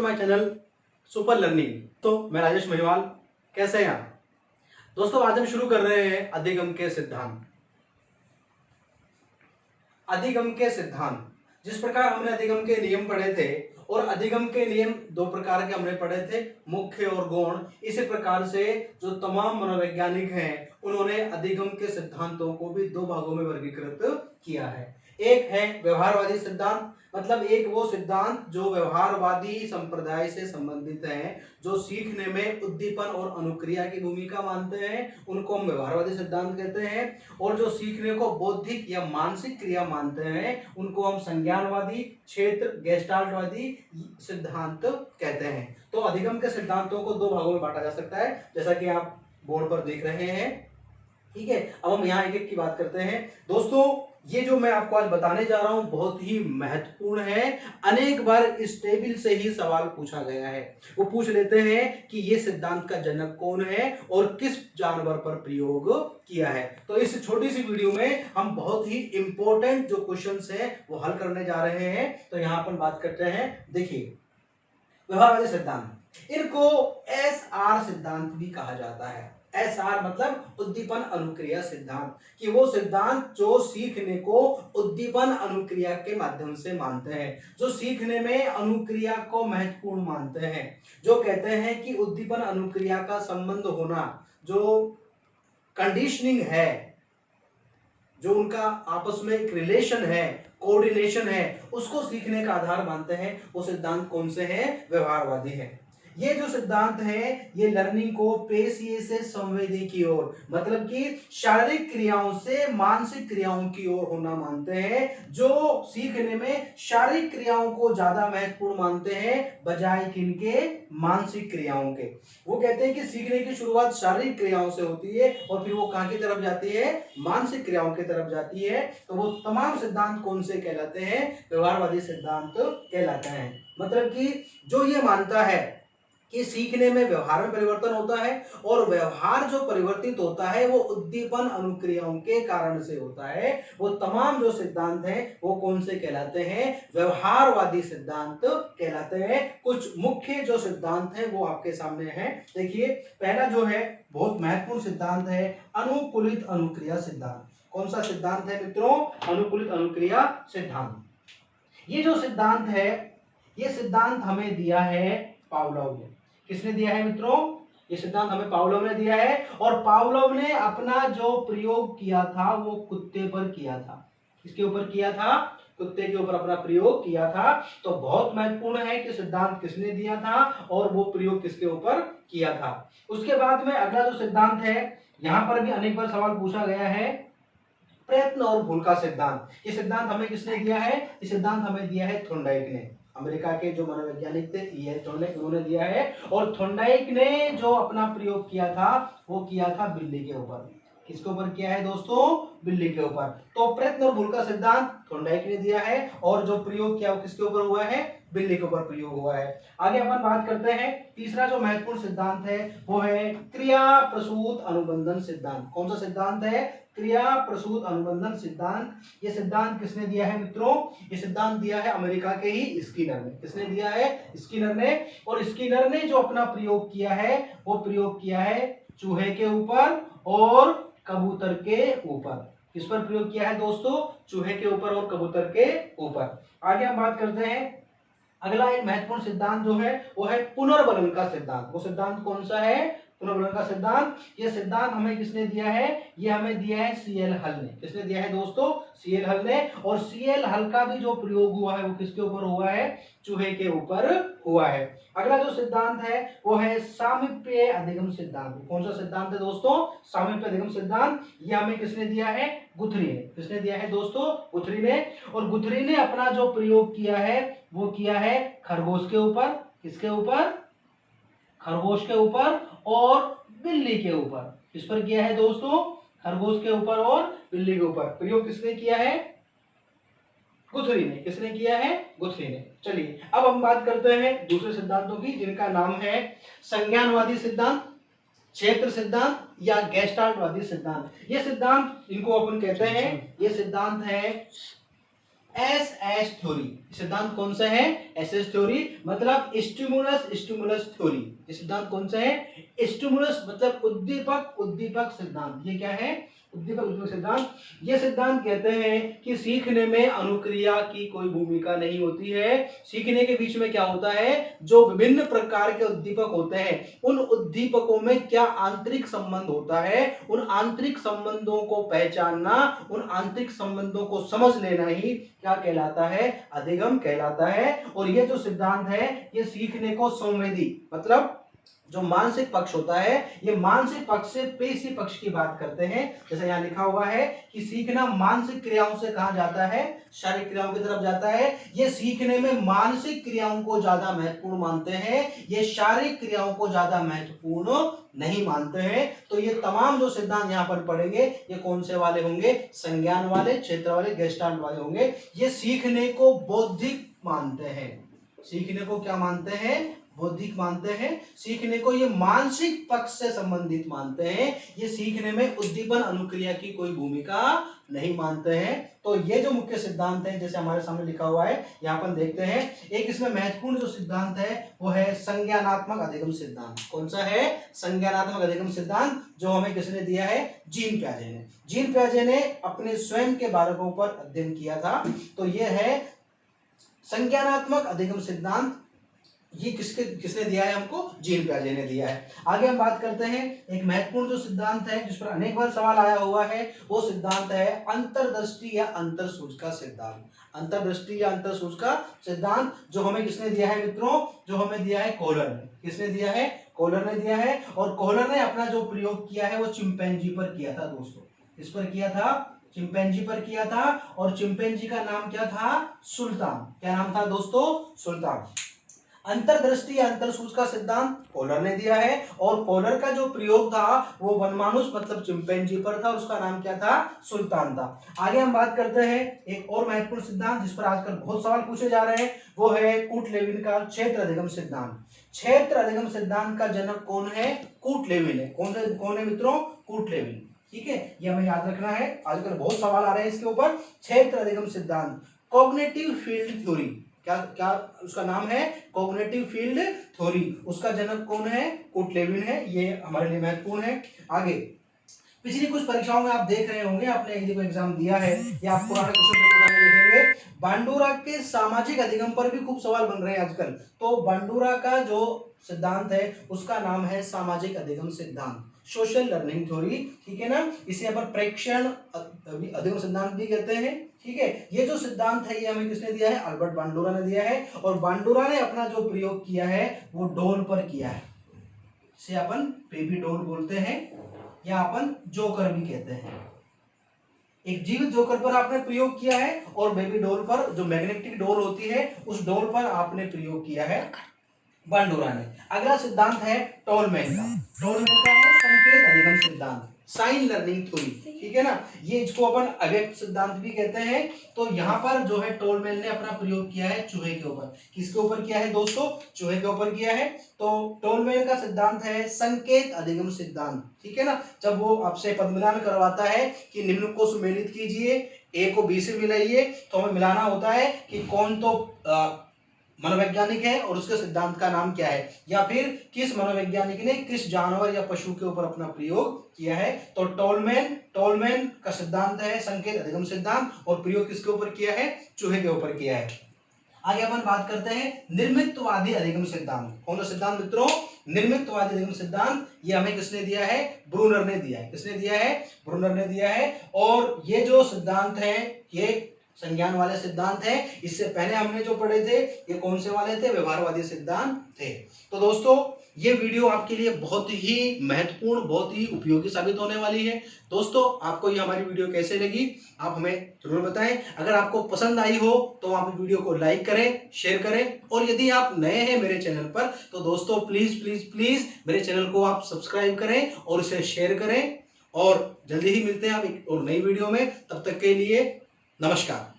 My channel super learning. तो मैं राजेश महिवाल, कैसे हैं आप दोस्तों? आज हम शुरू कर रहे हैं अधिगम के सिद्धांत। अधिगम के सिद्धांत, जिस प्रकार हमने अधिगम के नियम पढ़े थे और अधिगम के नियम दो प्रकार के हमने पढ़े थे, मुख्य और गौण। इसी प्रकार से जो तमाम मनोवैज्ञानिक हैं उन्होंने अधिगम के सिद्धांतों को भी दो भागों में वर्गीकृत किया है। एक है व्यवहारवादी सिद्धांत, मतलब एक वो सिद्धांत जो व्यवहारवादी संप्रदाय से संबंधित है, जो सीखने में उद्दीपन और अनुक्रिया की भूमिका मानते हैं, उनको हम व्यवहारवादी सिद्धांत कहते हैं। और जो सीखने को बौद्धिक या मानसिक क्रिया मानते हैं, उनको हम संज्ञानवादी, क्षेत्र गेस्टाल्टवादी सिद्धांत कहते हैं। तो अधिगम के सिद्धांतों को दो भागों में बांटा जा सकता है, जैसा कि आप बोर्ड पर देख रहे हैं। ठीक है, अब हम यहाँ एक एक की बात करते हैं। दोस्तों, ये जो मैं आपको आज बताने जा रहा हूं बहुत ही महत्वपूर्ण है। अनेक बार इस टेबल से ही सवाल पूछा गया है। वो पूछ लेते हैं कि ये सिद्धांत का जनक कौन है और किस जानवर पर प्रयोग किया है। तो इस छोटी सी वीडियो में हम बहुत ही इंपॉर्टेंट जो क्वेश्चंस हैं वो हल करने जा रहे हैं। तो यहाँ पर बात करते हैं। देखिए, व्यवहारवादी सिद्धांत, इनको SR सिद्धांत भी कहा जाता है। SR मतलब उद्दीपन अनुक्रिया सिद्धांत, कि वो सिद्धांत जो सीखने को उद्दीपन अनुक्रिया के माध्यम से मानते हैं, जो सीखने में अनुक्रिया को महत्वपूर्ण मानते हैं, जो कहते हैं कि उद्दीपन अनुक्रिया का संबंध होना, जो कंडीशनिंग है, जो उनका आपस में एक रिलेशन है, कोऑर्डिनेशन है, उसको सीखने का आधार मानते हैं। वो सिद्धांत कौन से हैं? व्यवहारवादी है। ये जो सिद्धांत है ये लर्निंग को पेशीय से संवेदी की ओर, मतलब कि शारीरिक क्रियाओं से मानसिक क्रियाओं की ओर होना मानते हैं। जो सीखने में शारीरिक क्रियाओं को ज्यादा महत्वपूर्ण मानते हैं बजाय किनके? मानसिक क्रियाओं के। वो कहते हैं कि सीखने की शुरुआत शारीरिक क्रियाओं से होती है और फिर वो कहां की तरफ जाती है? मानसिक क्रियाओं की तरफ जाती है। तो वो तमाम सिद्धांत कौन से कहलाते हैं? व्यवहारवादी सिद्धांत कहलाते हैं। मतलब कि जो ये मानता है कि सीखने में व्यवहार में परिवर्तन होता है और व्यवहार जो परिवर्तित होता है वो उद्दीपन अनुक्रियाओं के कारण से होता है। वो तमाम जो सिद्धांत हैं वो कौन से कहलाते हैं? व्यवहारवादी सिद्धांत कहलाते हैं। कुछ मुख्य जो सिद्धांत हैं वो आपके सामने हैं। देखिए, पहला जो है बहुत महत्वपूर्ण सिद्धांत है अनुकूलित अनुक्रिया सिद्धांत। कौन सा सिद्धांत है मित्रों? अनुकूलित अनुक्रिया सिद्धांत। ये जो सिद्धांत है ये सिद्धांत हमें दिया है पावलोव ने। किसने दिया है मित्रों? ये सिद्धांत हमें पावलोव ने दिया है और पावलोव ने अपना जो प्रयोग किया था वो कुत्ते पर किया था। किसके ऊपर किया था? कुत्ते के ऊपर अपना प्रयोग किया था। तो बहुत महत्वपूर्ण है कि सिद्धांत किसने दिया था और वो प्रयोग किसके ऊपर किया था। उसके बाद में अगला जो सिद्धांत है, यहां पर भी अनेक बार सवाल पूछा गया है, प्रयत्न और भूल का सिद्धांत। ये सिद्धांत हमें किसने दिया है? ये सिद्धांत हमें दिया है थॉर्नडाइक ने। अमेरिका के जो मनोवैज्ञानिक थे ये थॉर्नडाइक, उन्होंने दिया है। और थॉर्नडाइक ने जो अपना प्रयोग किया था वो किया था बिल्ली के ऊपर। किसके ऊपर किया है दोस्तों? बिल्ली के ऊपर। तो प्रयत्न और भूल का सिद्धांत थॉर्नडाइक ने दिया है और जो प्रयोग किया वो किसके ऊपर हुआ है? बिल्ली के ऊपर प्रयोग हुआ है। आगे अपन बात करते हैं। तीसरा जो महत्वपूर्ण सिद्धांत है वो है क्रिया प्रसूत अनुबंधन सिद्धांत। कौन सा सिद्धांत है? क्रिया प्रसूत अनुबंधन सिद्धांत। ये सिद्धांत किसने दिया है मित्रों? ये सिद्धांत दिया है अमेरिका के ही स्किनर ने। किसने दिया है? स्किनर ने। और स्किनर ने जो अपना प्रयोग किया है वो प्रयोग किया है चूहे के ऊपर और कबूतर के ऊपर। किस पर प्रयोग किया है दोस्तों? चूहे के ऊपर और कबूतर के ऊपर। आगे हम बात करते हैं। अगला एक महत्वपूर्ण सिद्धांत जो है वो है पुनर्बलन का सिद्धांत। वो सिद्धांत कौन सा है? पुनर्बलन का सिद्धांत। ये सिद्धांत हमें किसने दिया है? ये हमें दिया है सीएल हल ने। किसने दिया है दोस्तों? सीएल हल ने। और सीएल हल का भी जो प्रयोग हुआ है वो किसके ऊपर हुआ है? चूहे के ऊपर हुआ है। अगला जो सिद्धांत है वो है सामीप्य अधिगम सिद्धांत। कौन सा सिद्धांत है दोस्तों? सामीप्य अधिगम सिद्धांत। ये हमें किसने दिया है? गुथरी ने। किसने दिया है दोस्तों? गुथरी ने। और गुथरी ने अपना जो प्रयोग किया है वो किया है खरगोश के ऊपर। किसके ऊपर? खरगोश के ऊपर और बिल्ली के ऊपर। किस पर किया है दोस्तों? खरगोश के ऊपर और बिल्ली के ऊपर। प्रयोग किसने किया है? गुथरी ने। किसने किया है? गुथरी ने। चलिए अब हम बात करते हैं दूसरे सिद्धांतों की, जिनका नाम है संज्ञानवादी सिद्धांत, क्षेत्र सिद्धांत या गेस्टाल्टवादी सिद्धांत। ये सिद्धांत इनको अपन कहते हैं, ये सिद्धांत है एस एस थ्योरी। सिद्धांत कौन सा है? एस एस थ्योरी, मतलब स्टिमुलस स्टिमुलस थ्योरी। ये सिद्धांत कौन सा है? स्टिमुलस मतलब उद्दीपक उद्दीपक सिद्धांत। ये क्या है? उद्दीपक उद्दीपक सिद्धांत। ये सिद्धांत कहते हैं कि सीखने में अनुक्रिया की कोई भूमिका नहीं होती है। सीखने के बीच में क्या होता है? जो विभिन्न प्रकार के उद्दीपक होते हैं, उन उद्दीपकों में क्या आंतरिक संबंध होता है, उन आंतरिक संबंधों को पहचानना, उन आंतरिक संबंधों को समझ लेना ही क्या कहलाता है? अधिगम कहलाता है। और ये जो सिद्धांत है, ये सीखने को संवेदी, मतलब जो मानसिक पक्ष होता है, ये मानसिक पक्ष से पेशी पक्ष की बात करते हैं। जैसे यहाँ लिखा हुआ है कि सीखना मानसिक क्रियाओं से कहां जाता है? शारीरिक क्रियाओं की तरफ जाता है। ये सीखने में मानसिक क्रियाओं को ज्यादा महत्वपूर्ण मानते हैं, ये शारीरिक क्रियाओं को ज्यादा महत्वपूर्ण नहीं मानते हैं। तो ये तमाम जो सिद्धांत यहाँ पर पढ़ेंगे, ये कौन से वाले होंगे? संज्ञान वाले, क्षेत्र वाले, गेस्टाल्ट वाले होंगे। ये सीखने को बौद्धिक मानते हैं। सीखने को क्या मानते हैं? बौद्धिक मानते हैं। सीखने को ये मानसिक पक्ष से संबंधित मानते हैं। ये सीखने में उद्दीपन अनुक्रिया की कोई भूमिका नहीं मानते हैं। तो ये जो मुख्य सिद्धांत है, जैसे हमारे सामने लिखा हुआ है, यहाँ पर देखते हैं। एक इसमें महत्वपूर्ण जो सिद्धांत है वो है संज्ञानात्मक अधिगम सिद्धांत। कौन सा है? संज्ञानात्मक अधिगम सिद्धांत, जो हमें किसने दिया है? जीन पियाजे ने। जीन पियाजे ने अपने स्वयं के बालकों पर अध्ययन किया था। तो ये है संज्ञानात्मक अधिगम सिद्धांत। ये किसने दिया है हमको? जीन पियाजे ने दिया है। आगे हम बात करते हैं, एक महत्वपूर्ण जो सिद्धांत है जिस पर अनेक बार सवाल आया हुआ है, वो सिद्धांत है अंतर्दृष्टि या अंतरसूच का सिद्धांत। अंतर्दृष्टि या अंतरसूच का सिद्धांत, जो हमें किसने दिया है मित्रों? जो हमें दिया है कोहलर ने। किसने दिया है? कोहलर ने दिया है। और कोहलर ने अपना जो प्रयोग किया है वो चिंपैंजी पर किया था दोस्तों। किस पर किया था? चिंपैंजी पर किया था। और चिंपैंजी का नाम क्या था? सुल्तान। क्या नाम था दोस्तों? सुल्तान। अंतर्दृष्टि या अंतरसूच का सिद्धांत कोहलर ने दिया है। और कोहलर का जो प्रयोग था वो वनमानुष मतलब चिंपैंजी पर था, उसका नाम क्या था? सुल्तान था। आगे हम बात करते हैं एक और महत्वपूर्ण सिद्धांत जिस पर आजकल बहुत सवाल पूछे जा रहे हैं, वो है कूट लेविन का क्षेत्र अधिगम सिद्धांत। क्षेत्र अधिगम सिद्धांत का जनक कौन है? कूट लेविन है। कौन है मित्रों? कूट लेविन। ठीक है, ये हमें याद रखना है, आजकल बहुत सवाल आ रहे हैं इसके ऊपर। क्षेत्र अधिगम सिद्धांत, कॉग्निटिव फील्ड थ्योरी। क्या क्या उसका नाम है? Cognitive field theory. उसका जनक कौन है? कूट लेविन है। ये हमारे लिए महत्वपूर्ण है। आगे पिछली कुछ परीक्षाओं में आप देख रहे होंगे, आपने एग्जाम दिया है या आप पुराने क्वेश्चन पेपर उठाने देखेंगे, बांडुरा के सामाजिक अधिगम पर भी खूब सवाल बन रहे हैं आजकल। तो बांडुरा का जो सिद्धांत है उसका नाम है सामाजिक अधिगम सिद्धांत, सोशल लर्निंग थ्योरी। ठीक है ना, इसे यहाँ पर प्रेक्षण अधिगम सिद्धांत भी कहते हैं। ठीक है, ये जो सिद्धांत है ये हमें किसने दिया है? अल्बर्ट बांडुरा ने दिया है। और बांडुरा ने अपना जो प्रयोग किया है वो डोल पर किया है। इसे अपन बेबी डोल बोलते हैं या अपन जोकर भी कहते हैं। एक जीवित जोकर पर आपने प्रयोग किया है और बेबी डोल पर, जो मैग्नेटिक डोल होती है, उस डोल पर आपने प्रयोग किया है बांडुरा ने। अगला सिद्धांत है टोलमैन का। टोलमैन का है संकेत अधिगम सिद्धांत, साइन लर्निंग थ्योरी। ठीक है ना, ये इसको अपन अव्यक्त सिद्धांत भी कहते हैं। तो यहाँ पर जो है टोलमैन ने अपना प्रयोग किया है चूहे के ऊपर। किसके ऊपर किया है दोस्तों? चूहे के ऊपर किया है। तो टोलमैन का सिद्धांत है संकेत अधिगम सिद्धांत। ठीक है ना, जब वो आपसे पदमिलान करवाता है कि निम्न को सुमेलित कीजिए, ए को बी से मिलाइए, तो हमें मिलाना होता है कि कौन तो मनोवैज्ञानिक है और उसके सिद्धांत का नाम क्या है, या फिर किस मनोवैज्ञानिक ने किस जानवर या पशु के ऊपर अपना प्रयोग किया है। तो टोलमैन का सिद्धांत है संकेत अधिगम सिद्धांत, और प्रयोग किसके ऊपर किया है? चूहे के ऊपर किया है। आगे अपन बात करते हैं निर्मितवादी अधिगम सिद्धांत। कौन सा सिद्धांत मित्रों? निर्मितवादी अधिगम सिद्धांत। ये हमें किसने दिया है? ब्रूनर ने दिया है। किसने दिया है? ब्रूनर ने दिया है। और ये जो सिद्धांत है ये संज्ञान वाले सिद्धांत है। इससे पहले हमने जो पढ़े थे ये कौन से वाले थे? व्यवहारवादी सिद्धांत थे। तो दोस्तों ये वीडियो आपके लिए बहुत ही महत्वपूर्ण, बहुत ही उपयोगी साबित होने वाली है। दोस्तों आपको ये हमारी वीडियो कैसे लगी आप हमें जरूर बताएं। अगर आपको पसंद आई हो तो आप वीडियो को लाइक करें, शेयर करें, और यदि आप नए हैं मेरे चैनल पर तो दोस्तों प्लीज प्लीज प्लीज मेरे चैनल को आप सब्सक्राइब करें और इसे शेयर करें। और जल्दी ही मिलते हैं आप एक और नई वीडियो में। तब तक के लिए नमस्कार।